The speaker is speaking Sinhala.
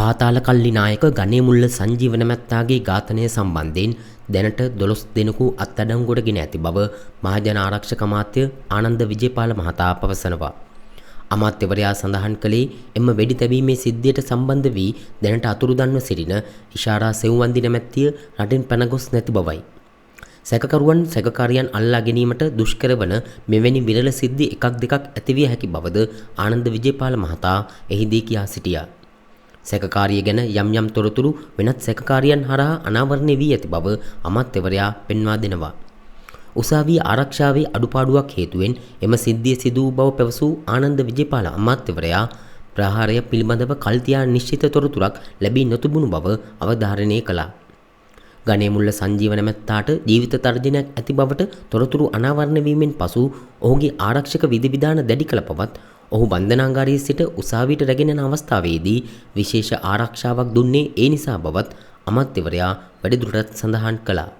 පාතාල කල්ලි නායක ගණේමුල්ල සංජීව නැමැත්තාගේ ඝාතනය සම්බන්ධයෙන් දැනට 12 දෙනෙකු අත්අඩංගුවට ගෙන ඇති බව මහජන ආරක්ෂක අමාත්‍ය ආනන්ද විජේපාල මහතා පවසනවා. අමාත්‍යවරයා සඳහන් කළේ එම වෙඩි තැබීමේ සිද්ධියට සම්බන්ධ වී දැනට අතුරුදන්ව සිටින ඉෂාරා සෙව්වන්දි නැමැත්තිය රටින් පැන ගොස් නැති බවයි. සැකකාරියන් අල්ලා ගැනීමට දුෂ්කර වන මෙවැනි විරල සිද්ධි එකක් දෙකක් ඇතිවිය හැකි බවද ආනන්ද විජේපාල මහතා එහිදී කියා සිටියා. සැකකාරිය ගැන යම් තොරතුරු වෙනත් සැකකාරියන් හරහා අනාවරණය වී ඇති බව අමාත්‍යවරයා පෙන්වා දෙනවා. උසාවිය ආරක්ෂාවේ අඩුපාඩුවක් හේතුවෙන් එම සිද්ධිය සිදු වූ බව පැවසූ ආනන්ද විජේපාල අමාත්‍යවරයා ප්‍රහාරය පිළිබඳව කල්තියා නිශ්චිත තොරතුරක් ලැබී නොතිබුණු බව අවධාරණය කළා. ගණේමුල්ල සංජීව නැමැත්තාට ජීවිත තර්ජනයක් ඇති බවට තොරතුරු අනාවරණය වීමෙන් පසු ඔහුගේ ආරක්ෂක විධිවිධාන දැඩි කළ බවත් ඔහු බන්ධනාගාරයේ සිට උසාවියට රැගෙන යන අවස්ථාවේදී විශේෂ ආරක්ෂාවක් දුන්නේ ඒ නිසා බවත් අමාත්‍යවරයා වැඩිදුරටත් සඳහන් කළා.